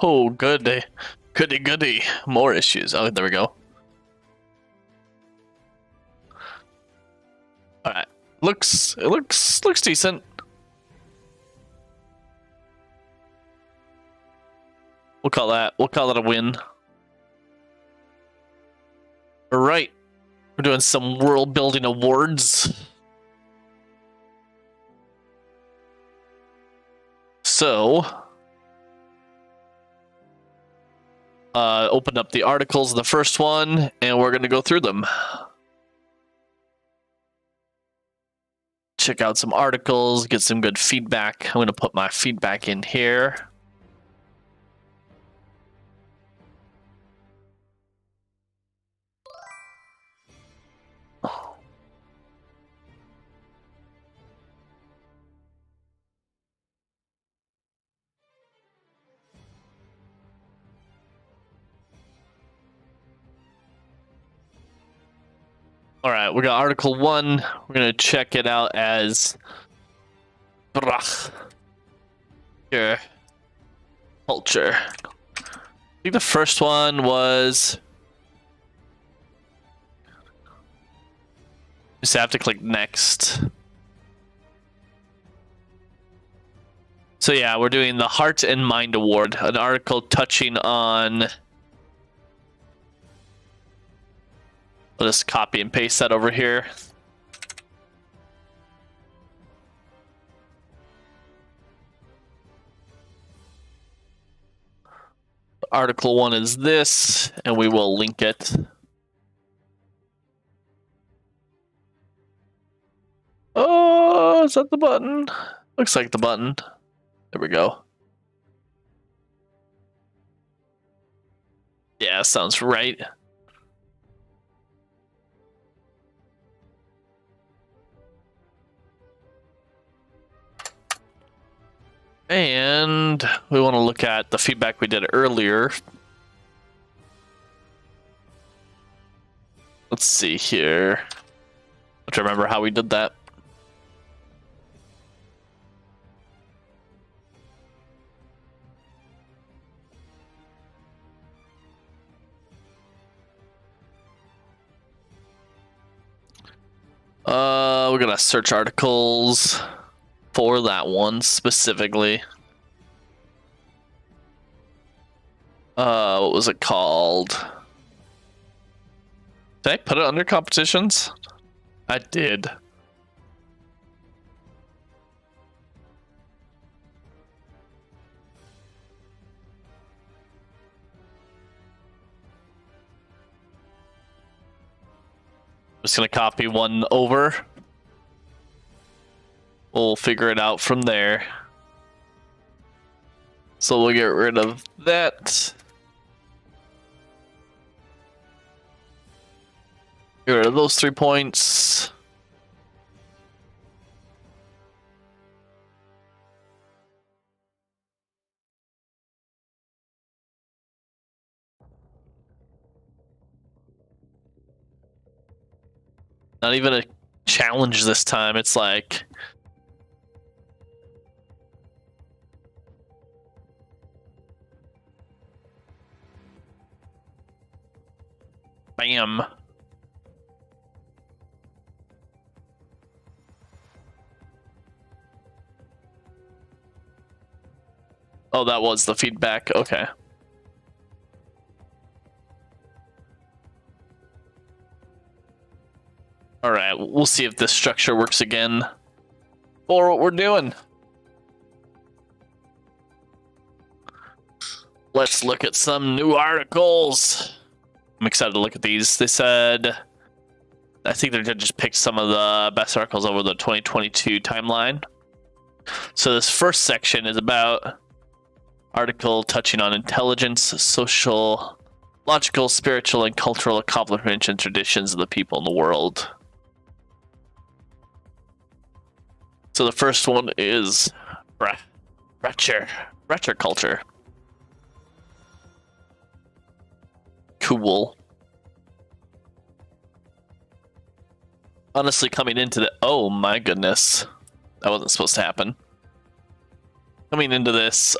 Oh, goody. Goody, goody. More issues. Oh, there we go. Alright. Looks decent. We'll call that a win. Alright. We're doing some world building awards. So open up the articles in the first one, and we're going to go through them. Check out some articles, get some good feedback. I'm going to put my feedback in here. All right, we got Article 1. We're going to check it out as Here. Culture. I think the first one was... Just have to click next. So yeah, we're doing the Heart and Mind Award, an article touching on... I'll just copy and paste that over here. Article 1 is this, and we will link it. Oh, is that the button? Looks like the button. There we go. Yeah, sounds right. And we want to look at the feedback we did earlier. Let's see here. I have to remember how we did that. We're gonna search articles for that one specifically. What was it called? Did I put it under competitions? I did. Just gonna copy one over. We'll figure it out from there. So we'll get rid of that. Get rid of those 3 points. Not even a challenge this time. It's like... Bam. Oh, that was the feedback. Okay. All right, we'll see if this structure works again for what we're doing. Let's look at some new articles. I'm excited to look at these. They said, I think they just picked some of the best articles over the 2022 timeline. So this first section is about article touching on intelligence, social, logical, spiritual, and cultural accomplishments and traditions of the people in the world. So the first one is retro culture. Cool. Honestly, coming into the... Oh my goodness. That wasn't supposed to happen. Coming into this,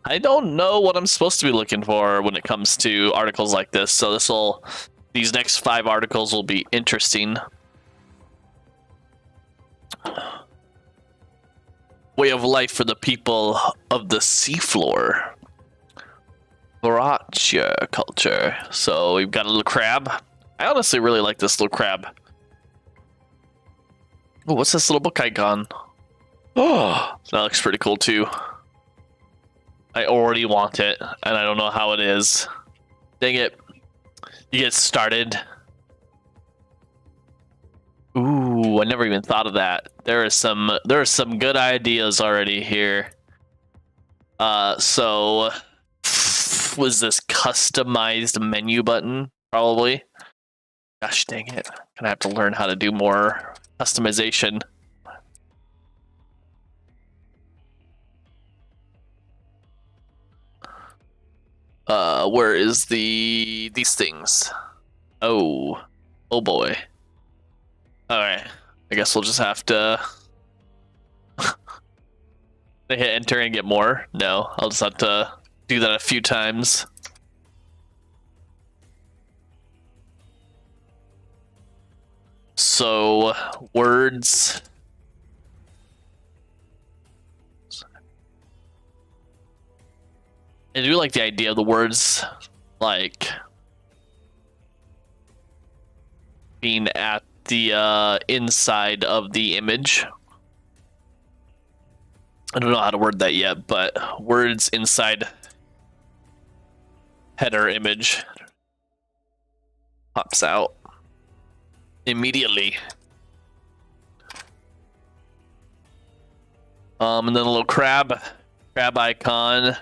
I don't know what I'm supposed to be looking for when it comes to articles like this, so these next 5 articles will be interesting. Way of life for the people of the seafloor. Boracha culture. So we've got a little crab. I honestly really like this little crab. Oh, what's this little book icon? Oh, that looks pretty cool too. I already want it, and I don't know how it is. Dang it. You get started. Ooh, I never even thought of that. There are some good ideas already here. So was this customized menu button? Probably. Gosh dang it. Gonna have to learn how to do more customization. Where is these things? Oh boy. Alright. I guess we'll just have to hit enter and get more. No, I'll just have to do that a few times. So words. I do like the idea of the words, like being at the inside of the image. I don't know how to word that yet, but words inside header image pops out immediately. And then a little crab icon.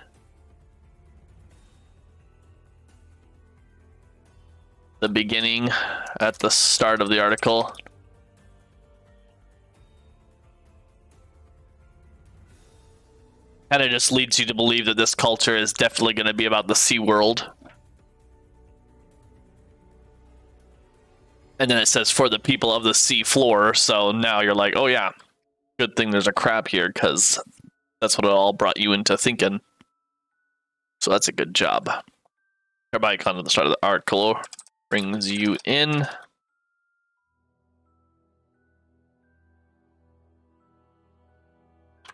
The beginning at the start of the article. Kind of just leads you to believe that this culture is definitely going to be about the sea world. And then it says for the people of the sea floor, so now you're like, oh yeah, good thing there's a crab here, because that's what it all brought you into thinking. So that's a good job. Crab icon at the start of the article brings you in.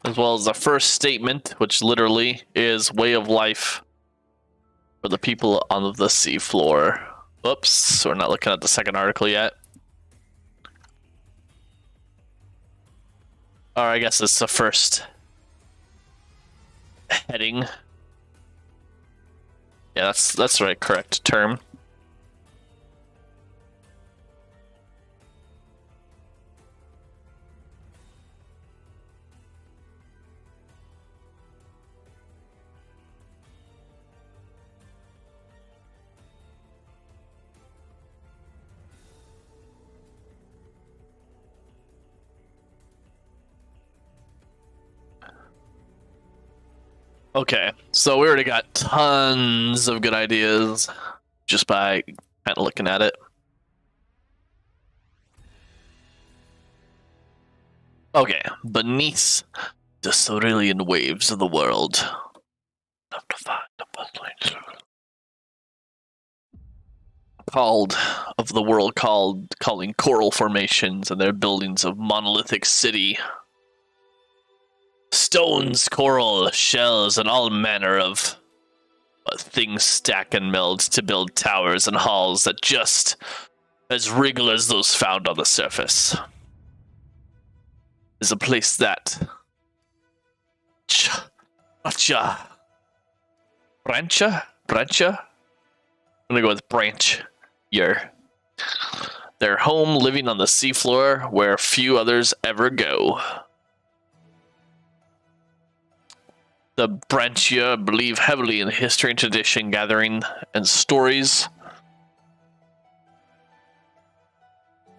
As well as the first statement, which literally is way of life for the people on the seafloor. Oops, we're not looking at the second article yet. Or I guess it's the first heading. Yeah, that's the right correct term. Okay, so we already got tons of good ideas just by kind of looking at it. Okay, beneath the cerulean waves of the world. Calling coral formations and their buildings of monolithic city. Stones, coral, shells, and all manner of things stack and meld to build towers and halls that just as regal as those found on the surface. Is a place that Brancha? I'm gonna go with branch. Their home living on the seafloor where few others ever go. The Branchia believe heavily in history and tradition gathering and stories.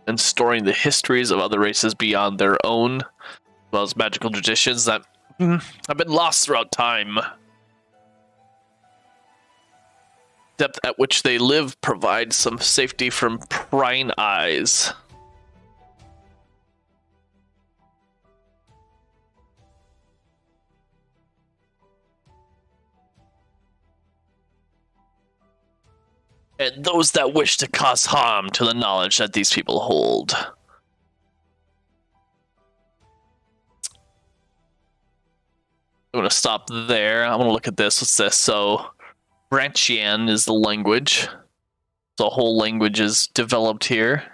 And storing the histories of other races beyond their own, as well as magical traditions that have been lost throughout time. Depth at which they live provides some safety from prying eyes. and those that wish to cause harm to the knowledge that these people hold. I'm going to stop there. I'm going to look at this. What's this? So, Branchian is the language. The whole language is developed here.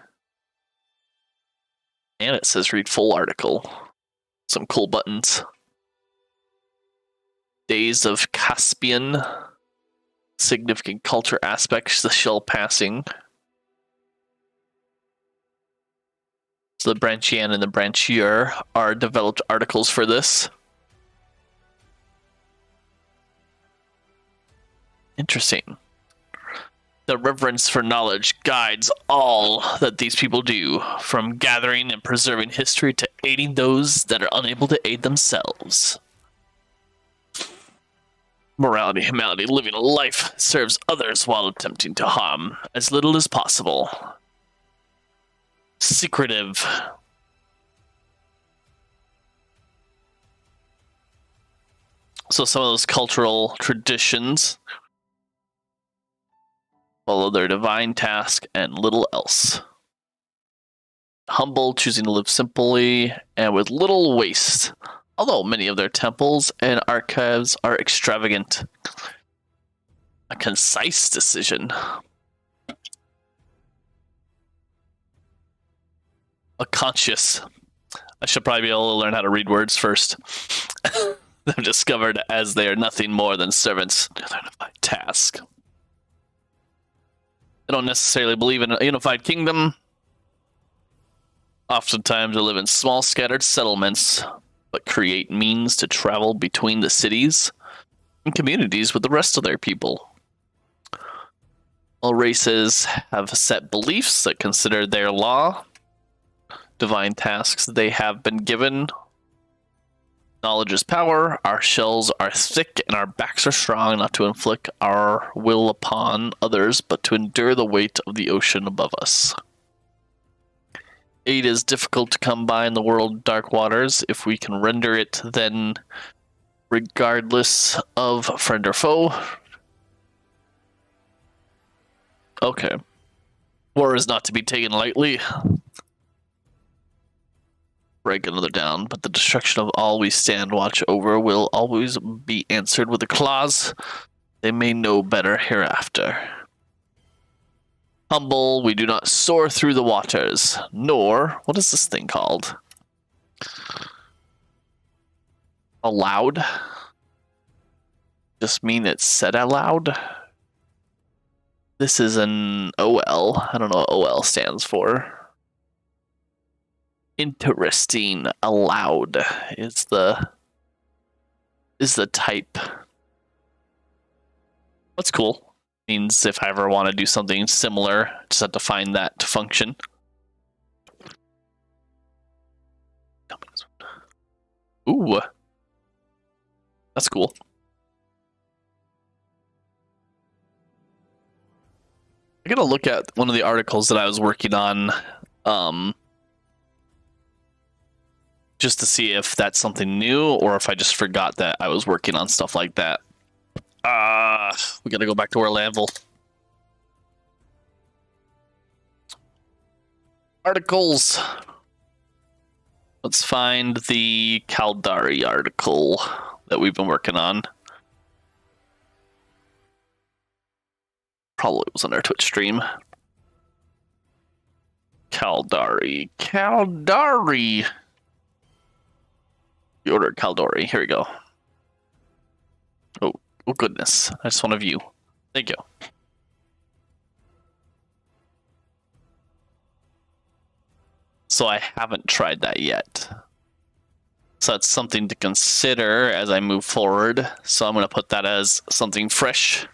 And it says read full article. Some cool buttons. Days of Caspian. Significant culture aspects, the shell passing. So the Branchian and the Branchier are developed articles for this. Interesting. The reverence for knowledge guides all that these people do, from gathering and preserving history to aiding those that are unable to aid themselves. Morality, humanity, living a life serves others while attempting to harm as little as possible. Secretive. So some of those cultural traditions follow their divine task and little else. Humble, choosing to live simply and with little waste, although many of their temples and archives are extravagant. A concise decision. A conscious. I should probably be able to learn how to read words first. They've discovered as they are nothing more than servants to their divine task. They don't necessarily believe in a unified kingdom. Oftentimes they live in small scattered settlements, but create means to travel between the cities and communities with the rest of their people. All races have set beliefs that consider their law, divine tasks they have been given. Knowledge is power, our shells are thick and our backs are strong, not to inflict our will upon others, but to endure the weight of the ocean above us. Aid is difficult to come by in the world dark waters. If we can render it, then regardless of friend or foe. Okay. War is not to be taken lightly. Break another down, but the destruction of all we stand watch over will always be answered with a clause. They may know better hereafter. Humble, we do not soar through the waters, nor, what is this thing called? Aloud? Just mean it's said aloud? This is an OL. I don't know what OL stands for. Interesting. Aloud is the type. That's cool. Means if I ever want to do something similar, just have to find that to function. Ooh, that's cool. I gotta look at one of the articles that I was working on, just to see if that's something new or if I just forgot that I was working on stuff like that. We gotta go back to WorldAnvil. Articles. Let's find the Caldari article that we've been working on. Probably was on our Twitch stream. Caldari. Caldari! You ordered Caldari. Here we go. Oh goodness. I just want to view. Thank you. So I haven't tried that yet. So that's something to consider as I move forward. So I'm going to put that as something fresh.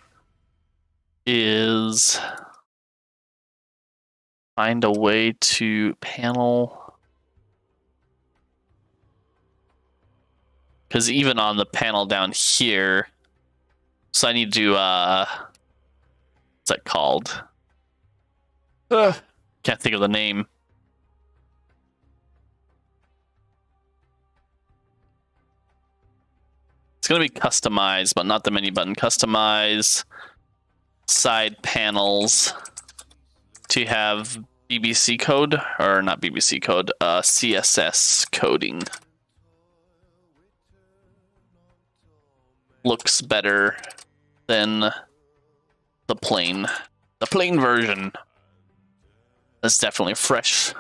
Is find a way to panel. Because even on the panel down here, so I need to, what's that called? Can't think of the name. It's going to be customized, but not the menu button. Customize. side panels to have BBC code, or not BBC code, CSS coding. Looks better than the plain version. That's definitely fresh.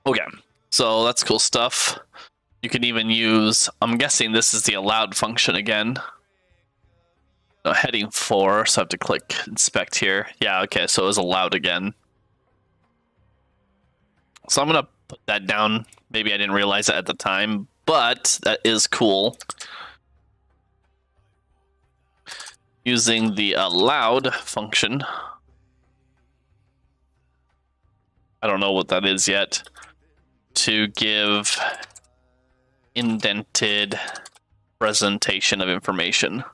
Okay, so that's cool stuff. You can even use, I'm guessing this is the allowed function again. Heading 4, so I have to click inspect here. Yeah, okay, so it was allowed again. So I'm gonna put that down. Maybe I didn't realize it at the time, but that is cool. Using the allowed function. I don't know what that is yet. To give indented presentation of information.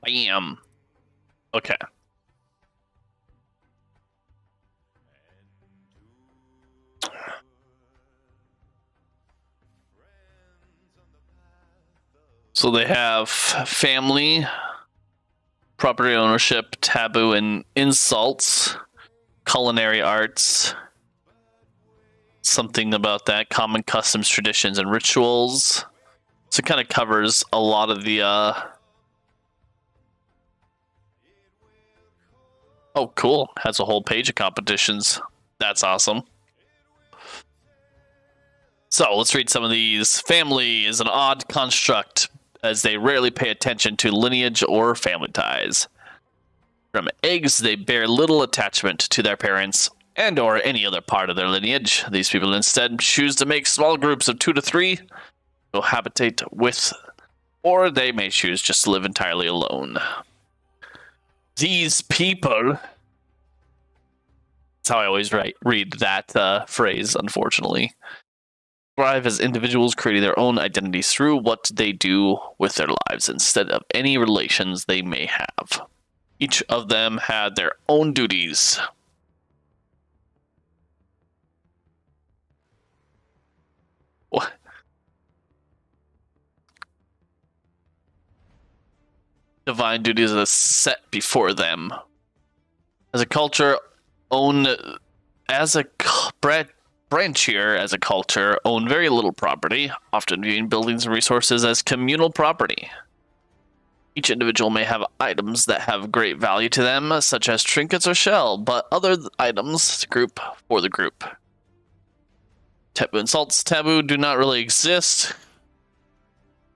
Bam. Okay. So they have family, property ownership, taboo and insults, culinary arts, something about that, common customs, traditions, and rituals. So it kind of covers a lot of the oh, cool. Has a whole page of competitions. That's awesome. So let's read some of these. Family is an odd construct, as they rarely pay attention to lineage or family ties. From eggs, they bear little attachment to their parents and or any other part of their lineage. These people instead choose to make small groups of 2 to 3 cohabitate with, or they may choose just to live entirely alone. These people, that's how I always read that phrase, unfortunately, thrive as individuals, creating their own identities through what they do with their lives instead of any relations they may have. Each of them had their own duties. What? Divine duties are set before them. As a culture, own very little property, often viewing buildings and resources as communal property. Each individual may have items that have great value to them, such as trinkets or shell, but other items group for the group. Taboo insults. Taboo do not really exist,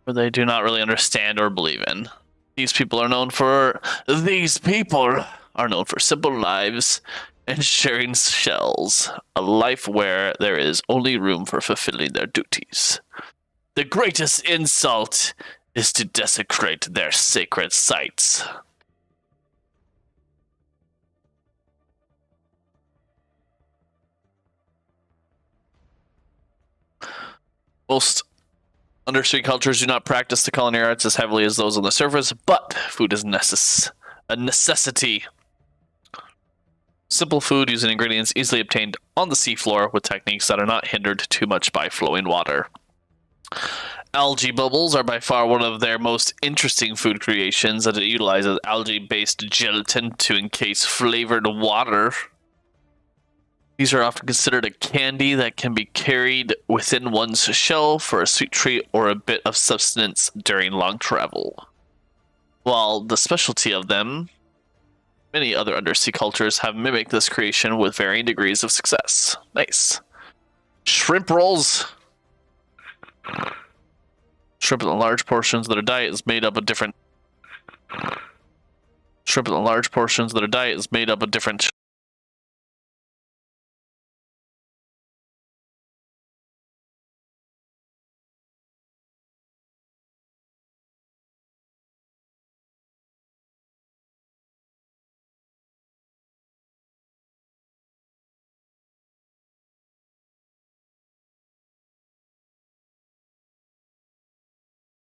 or they do not really understand or believe in. These people are known for simple lives and sharing shells, a life where there is only room for fulfilling their duties. The greatest insult is to desecrate their sacred sites. Most undersea cultures do not practice the culinary arts as heavily as those on the surface, but food is a necessity. Simple food using ingredients easily obtained on the seafloor with techniques that are not hindered too much by flowing water. Algae bubbles are by far one of their most interesting food creations, as it utilizes algae-based gelatin to encase flavored water. These are often considered a candy that can be carried within one's shell for a sweet treat or a bit of sustenance during long travel. While the specialty of them, many other undersea cultures have mimicked this creation with varying degrees of success. Nice. Shrimp rolls. Shrimp in large portions of their diet is made up of different